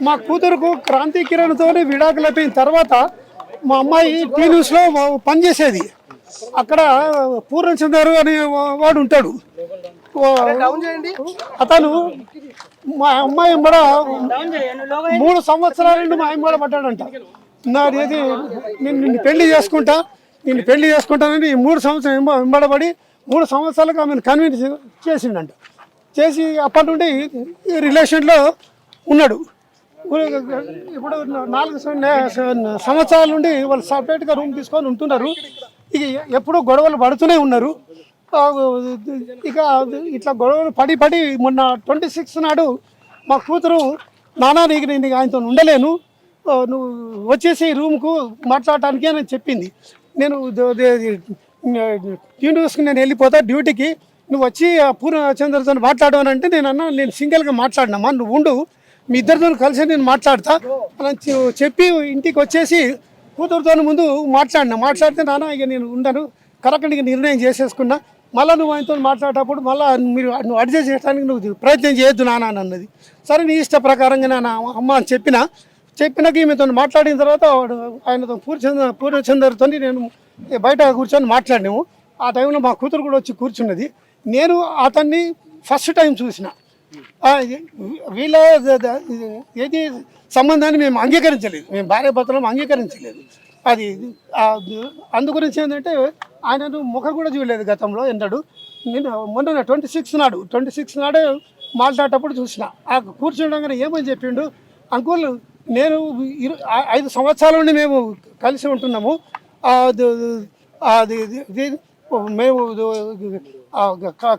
మా కూతురుకు క్రాంతి కిరణ్తో విడాకులు అయిపోయిన తర్వాత మా అమ్మాయి టీ న్యూస్లో పనిచేసేది. అక్కడ పూర్ణచందర్ అనే వాడు ఉంటాడు. అతను మా అమ్మాయి ఎంబడ 3 సంవత్సరాల నుండి మా ఎంబడ పడ్డాడంట. నాది నిన్ను పెళ్లి చేసుకుంటానని 3 సంవత్సరాలు వెంబడబడి 3 సంవత్సరాలకు ఆమెను కన్విన్స్ చేసిండంట. చేసి అప్పటి నుండి రిలేషన్లో ఉన్నాడు. ఇప్పుడు 4 సంవత్సరాల నుండి వాళ్ళు సపరేట్గా రూమ్ తీసుకొని ఉంటున్నారు. ఇక ఎప్పుడూ గొడవలు పడుతూనే ఉన్నారు. ఇక ఇట్లా గొడవలు పడి మొన్న 26 నాడు మా కూతురు నానా నేను ఆయనతో ఉండలేను, నువ్వు వచ్చేసి రూమ్కు మాట్లాడటానికి అని చెప్పింది. నేను న్యూస్కి నేను వెళ్ళిపోతా డ్యూటీకి, నువ్వు వచ్చి పూర్ణచంద్రతో మాట్లాడవనంటే నేను అన్నా నేను సింగిల్గా మాట్లాడినామా, నువ్వు ఉండు, మీ ఇద్దరితో కలిసి నేను మాట్లాడతా అని చెప్పి ఇంటికి వచ్చేసి కూతురుతో ముందు మాట్లాడితే నాన్న ఇక నేను ఉండను, కరెక్ట్గా నిర్ణయం చేసేసుకున్నా, మళ్ళీ నువ్వు ఆయనతో మాట్లాడేటప్పుడు మళ్ళీ నువ్వు అడ్జస్ట్ చేయడానికి నువ్వు ప్రయత్నం చేయొద్దు నాన్న అని అన్నది. సరే నీ ఇష్ట ప్రకారంగా నాన్న అమ్మ అని చెప్పినాక ఈమెతో మాట్లాడిన తర్వాత ఆయనతో పూర్ణచందర్తో నేను బయట కూర్చొని మాట్లాడినాము. ఆ టైంలో మా కూతురు కూడా వచ్చి కూర్చున్నది. నేను అతన్ని ఫస్ట్ టైం చూసిన. వీళ్ళ ఏది సంబంధాన్ని మేము అంగీకరించలేదు, మేము భార్య భర్తలను అంగీకరించలేదు. అది అందుగురించి ఏంటంటే ఆయనను ముఖం కూడా చూడలేదు గతంలో ఎన్నడు. నేను మొన్న 26 నాడే మాట్లాడేటప్పుడు చూసిన. ఆ కూర్చుండగానే ఏమని చెప్పిండు, అంకుల్ నేను 5 సంవత్సరాల నుండి మేము కలిసి ఉంటున్నాము, మేము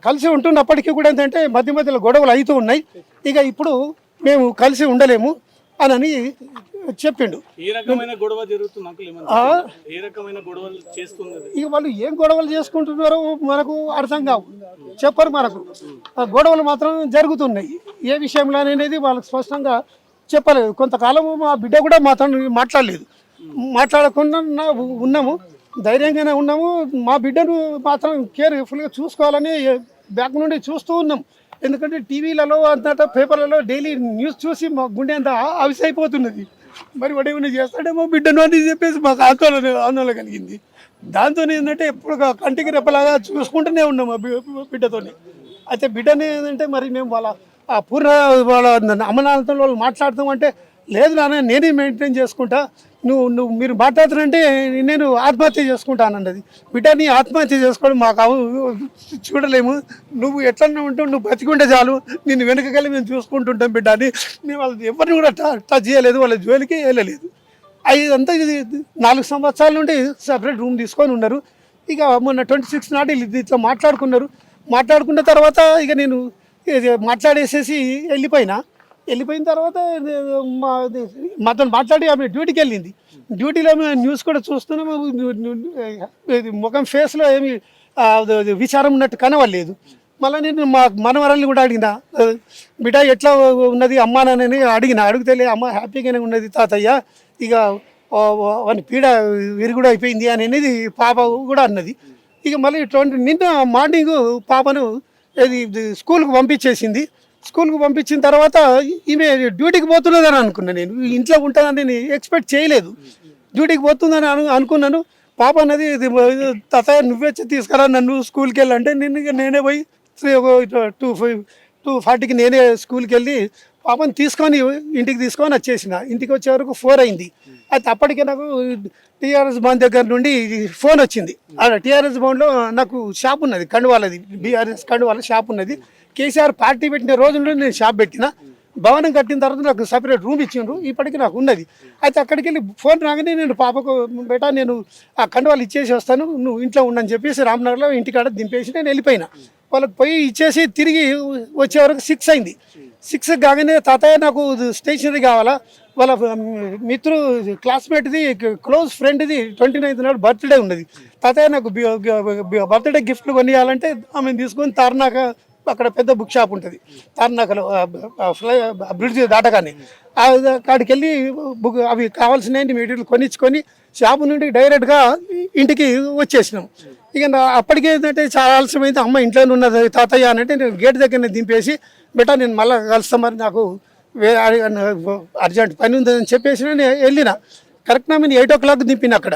కలిసి ఉంటున్నప్పటికీ కూడా ఏంటంటే మధ్యలో గొడవలు అవుతూ ఉన్నాయి, ఇక ఇప్పుడు మేము కలిసి ఉండలేము అని చెప్పిండు. ఇక వాళ్ళు ఏం గొడవలు చేసుకుంటున్నారో మనకు అర్థం కావు, చెప్పరు మనకు. గొడవలు మాత్రం జరుగుతున్నాయి. ఏ విషయంలో అనేది వాళ్ళకి స్పష్టంగా చెప్పలేదు. కొంతకాలము మా బిడ్డ కూడా మాతో మాట్లాడకుండా ఉన్నాము, ధైర్యంగానే ఉన్నాము. మా బిడ్డను మాత్రం కేర్ఫుల్గా చూసుకోవాలని బ్యాక్ నుండి చూస్తూ ఉన్నాం. ఎందుకంటే టీవీలలో అంతటా పేపర్లలో డైలీ న్యూస్ చూసి మా గుండె అంతా ఆవిసైపోతున్నది. మరి వాడు ఏమైనా చేస్తాడేమో బిడ్డను అని చెప్పేసి మాకు ఆందోళన కలిగింది. దాంతో ఏంటంటే ఎప్పుడు కంటికి రెప్పలాగా చూసుకుంటూనే ఉన్నాము ఆ బిడ్డతో. అయితే బిడ్డని ఏంటంటే మరి మేము వాళ్ళ వాళ్ళ అమ్మనాన్నతో వాళ్ళు మాట్లాడతామంటే లేదు నాన్న నేనే మెయింటైన్ చేసుకుంటా, మీరు మాట్లాడుతారంటే నేను ఆత్మహత్య చేసుకుంటానన్నది. బిడ్డని ఆత్మహత్య చేసుకోవడం మాకు చూడలేము, నువ్వు ఎట్లన్నా ఉంటావు, నువ్వు బతికుంటే చాలు, నేను వెనకకెళ్ళి మేము చూసుకుంటుంటాం బిడ్డని. మేము వాళ్ళు ఎవరిని కూడా టచ్ చేయలేదు, వాళ్ళ జోలికి వెళ్ళలేదు. అదంతా ఇది 4 సంవత్సరాల నుండి సపరేట్ రూమ్ తీసుకొని ఉన్నారు. ఇక మొన్న 26 నాడు ఇట్లా మాట్లాడుకున్న తర్వాత ఇక నేను మాట్లాడేసేసి వెళ్ళిపోయిన తర్వాత మాతో మాట్లాడి ఆమె డ్యూటీకి వెళ్ళింది. డ్యూటీలో మేము న్యూస్ కూడా చూస్తున్నాము, ముఖం ఫేస్లో ఏమి విచారం ఉన్నట్టు కనవలేదు. మళ్ళీ నేను మా మనవరాల్ని కూడా అడిగిన, బిడ్డ ఎట్లా ఉన్నది అమ్మా నాన్నని అడిగితే అమ్మ హ్యాపీగానే ఉన్నది తాతయ్య, ఇక వాని పీడ విరుగుడు అయిపోయింది అనేది పాప కూడా అన్నది. ఇక మళ్ళీ నిన్న మార్నింగ్ పాపను స్కూల్కి పంపించిన తర్వాత ఈమె డ్యూటీకి పోతున్నదని అనుకున్నాను. నేను ఇంట్లో ఉంటానని నేను ఎక్స్పెక్ట్ చేయలేదు. డ్యూటీకి పోతుందని అనుకున్నాను. పాప అన్నది తాతయ్య నువ్వే తీసుకురా నన్ను స్కూల్కి వెళ్ళంటే నేనే పోయి 2:40కి నేనే స్కూల్కి వెళ్ళి పాపని ఇంటికి తీసుకొని వచ్చేసిన. ఇంటికి వచ్చే వరకు 4 అయింది. అయితే అప్పటికే నాకు టీఆర్ఎస్ భవన్ దగ్గర నుండి ఫోన్ వచ్చింది. టీఆర్ఎస్ భవన్లో నాకు షాప్ ఉన్నది, కండువాలది, బీఆర్ఎస్ కండువాల షాప్ ఉన్నది. కేసీఆర్ పార్టీ పెట్టిన రోజు నుండి నేను షాప్ పెట్టిన. భవనం కట్టిన తర్వాత నాకు సపరేట్ రూమ్ ఇచ్చిండ్రు, ఇప్పటికీ నాకు ఉన్నది. అయితే అక్కడికి వెళ్ళి ఫోన్ రాగానే నేను పాపకు బేటా నేను ఆ కండువాలు ఇచ్చేసి వస్తాను, నువ్వు ఇంట్లో ఉండని చెప్పేసి రామ్నగర్లో ఇంటికాడ దింపేసి నేను వెళ్ళిపోయినా. వాళ్ళకి పోయి ఇచ్చేసి తిరిగి వచ్చే వరకు 6 అయింది. 6 కాగానే తాతయ్య నాకు స్టేషనరీ కావాలా, వాళ్ళ క్లాస్మేట్ది క్లోజ్ ఫ్రెండ్ది 29th నాడు బర్త్డే ఉన్నది, తాతయ్య నాకు బర్త్డే గిఫ్ట్లు కొనియాలంటే ఆమెను తీసుకొని తార్నాక అక్కడ పెద్ద బుక్ షాప్ ఉంటుంది తార్నాకలో, బ్రిడ్జ్ దాటగానే అక్కడికి వెళ్ళి అవి కావాల్సిన మెటీరియల్ కొనిచ్చుకొని షాపు నుండి డైరెక్ట్గా ఇంటికి వచ్చేసినాం. ఇక అప్పటికే ఏంటంటే చాలా ఆలస్యమైంది. అమ్మ ఇంట్లోనే ఉన్నది తాతయ్య అని అంటే నేను గేట్ దగ్గరనే దింపేసి బేటా నేను మళ్ళీ కలుస్తా, మరి నాకు అర్జెంట్ పని ఉందని చెప్పేసి నేను వెళ్ళిన. కరెక్ట్గా నేను 8 o'clock దింపిన అక్కడ.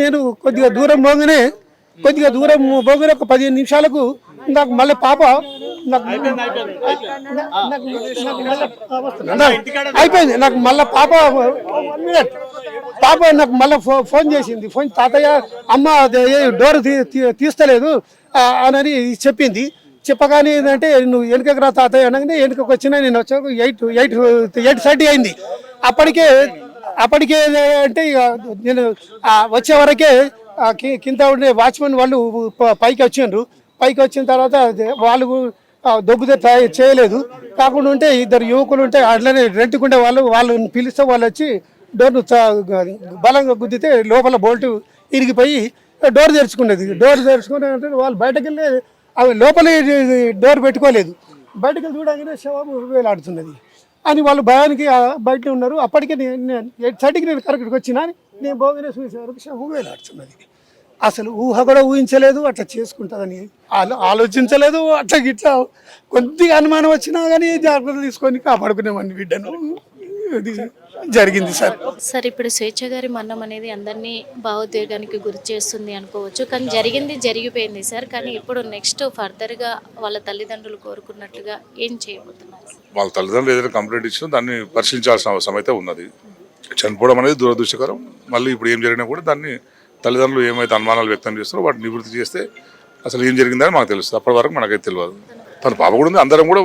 నేను కొద్దిగా దూరం పోగానే ఒక 15 నిమిషాలకు నాకు మళ్ళీ పాప అయిపోయింది. నాకు మళ్ళీ పాప నాకు మళ్ళీ ఫోన్ చేసింది. తాతయ్య అమ్మ డోర్ తీస్తలేదు అని చెప్పింది. చెప్పగానే ఏంటంటే నువ్వు వెనుకకు రా తాతయ్య అనగానే వెనుకకు వచ్చినా నేను వచ్చాక 8:30 అయింది. అప్పటికే అంటే ఇక నేను వచ్చే వరకే కింద ఉండే వాచ్మెన్ వాళ్ళు పైకి వచ్చిండ్రు. పైకి వచ్చిన తర్వాత వాళ్ళు దొబ్బుతే ట్రై చేయలేదు. కాకుండా ఉంటే 2 యువకులు ఉంటే అట్లనే రెంట్కుండే వాళ్ళని పిలిస్తే వాళ్ళు వచ్చి డోర్ను బలంగా గుద్దితే లోపల బోల్ట్ ఇరిగిపోయి డోర్ తెరుచుకునేది. డోర్ తెరుచుకునే అంటే వాళ్ళు బయటకు వెళ్ళి అవి లోపల డోర్ పెట్టుకోలేదు. బయటకు చూడగానే శవం వేలాడుతున్నది అని వాళ్ళు భయానికి బయట ఉన్నారు. అప్పటికే నేను 8:30కి నేను కరెక్ట్గా వచ్చినా నేను పోగానే చూసే వరకు శవం వేలాడుతున్నది. అసలు ఊహ కూడా ఊహించలేదు అట్లా చేసుకుంటుందని, ఆలోచించలేదు. అట్లా గిట్లా కొద్దిగా అనుమానం వచ్చినా కానీ జాగ్రత్తలు తీసుకొని కాపాడుకునేవాడిని బిడ్డను. ఇది జరిగింది సార్. ఇప్పుడు స్వేచ్ఛ గారి మరణం అనేది అందరినీ భావోద్వేగానికి గురి చేస్తుంది అనుకోవచ్చు, కానీ జరిగిపోయింది సార్. కానీ ఇప్పుడు నెక్స్ట్ ఫర్దర్గా వాళ్ళ తల్లిదండ్రులు కోరుకున్నట్లుగా ఏం చేయబోతున్నారు? వాళ్ళ తల్లిదండ్రులు ఏదైనా కంప్లైంట్ ఇచ్చినా దాన్ని పరిశీలించాల్సిన అవసరం అయితే ఉన్నది. చనిపోవడం అనేది దురదృష్టకరం. మళ్ళీ ఇప్పుడు ఏం జరిగినా కూడా దాన్ని తల్లిదండ్రులు ఏమైతే అనుమానాలు వ్యక్తం చేస్తారో వాటిని నివృత్తి చేస్తే అసలు ఏం జరిగిందని మాకు తెలుస్తుంది. అప్పటి వరకు మనకైతే తెలియదు. తన పాప కూడా ఉంది. అందరం కూడా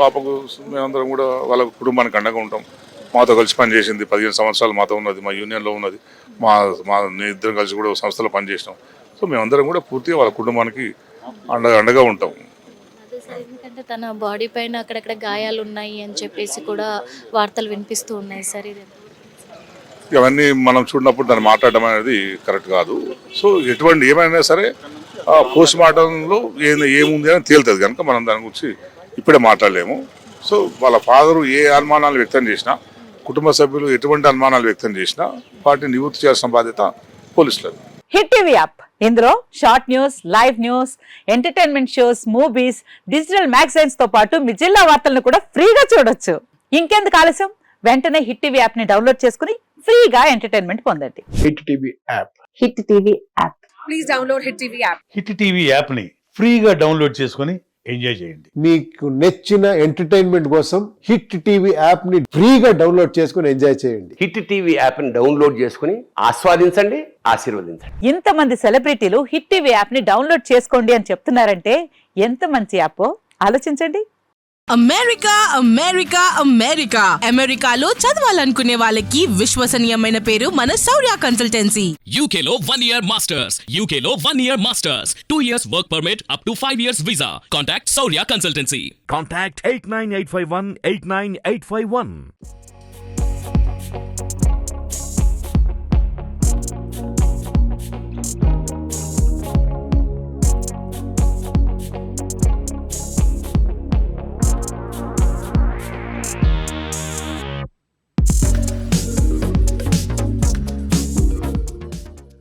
పాపకు మేమందరం కూడా వాళ్ళ కుటుంబానికి అండగా ఉంటాం. మాతో కలిసి పనిచేసింది 15 సంవత్సరాలు మాతో ఉన్నది, మా యూనియన్లో ఉన్నది, మా ఇద్దరం కలిసి కూడా సంస్థలో పనిచేసినాం. సో మేమందరం కూడా పూర్తిగా వాళ్ళ కుటుంబానికి అండగా ఉంటాం. ఎందుకంటే తన బాడీ పైన అక్కడక్కడ గాయాలు ఉన్నాయి అని చెప్పేసి కూడా వార్తలు వినిపిస్తూ ఉన్నాయి సార్. ఇది ఇవన్నీ మనం చూడనప్పుడు దాన్ని మాట్లాడడం అనేది కరెక్ట్ కాదు. సో ఎటువంటి ఏమైనా సరే పోస్ట్ మార్టంలో ఏముంది అని తేలుతుంది కనుక మనం దాని గురించి ఇప్పుడే మాట్లాడలేము. సో వాళ్ళ ఫాదరు ఏ అనుమానాలు వ్యక్తం చేసినా, కుటుంబ సభ్యులు ఎటువంటి అనుమానాలు వ్యక్తం చేసినా వాటిని నివృత్తి చేయాల్సిన బాధ్యత పోలీసులు. హిట్ టీవీ యాప్, ఇందులో short news, live news, entertainment shows, movies, digital magazines తో పాటు మీ జిల్లా వార్తలను కూడా ఫ్రీగా చూడొచ్చు. ఇంకెందుకు ఆలస్యం, వెంటనే హిట్ టీవీ యాప్ ని డౌన్లోడ్ చేసుకుని ఫ్రీగా ఎంటర్టైన్మెంట్ పొందండి. Hit TV app. Hit TV app. Please download hit TV app. Hit TV app ని ఫ్రీగా డౌన్లోడ్ చేసుకుని ఎంజాయ్ చేయండి. మీకు నచ్చిన ఎంటర్టైన్మెంట్ కోసం హిట్ టీవీ యాప్ ని ఫ్రీగా డౌన్లోడ్ చేసుకుని ఎంజాయ్ చేయండి. హిట్ టీవీ యాప్ ని డౌన్లోడ్ చేసుకుని ఆస్వాదించండి, ఆశీర్వదించండి. ఇంతమంది సెలబ్రిటీలు హిట్ టీవీ యాప్ ని డౌన్లోడ్ చేసుకోండి అని చెప్తున్నారంటే ఎంత మంచి యాప్ ఆలోచించండి. అమెరికా అమెరికా అమెరికా అమెరికాలో చదవాలనుకునే వాళ్ళకి విశ్వసనీయమైన పేరు మన శౌర్య కన్సల్టెన్సీ. UK లో 1 year masters, UK లో 1 year masters, 2 years work permit up to 5 years visa. Contact Saurya Consultancy. Contact 89851 89851.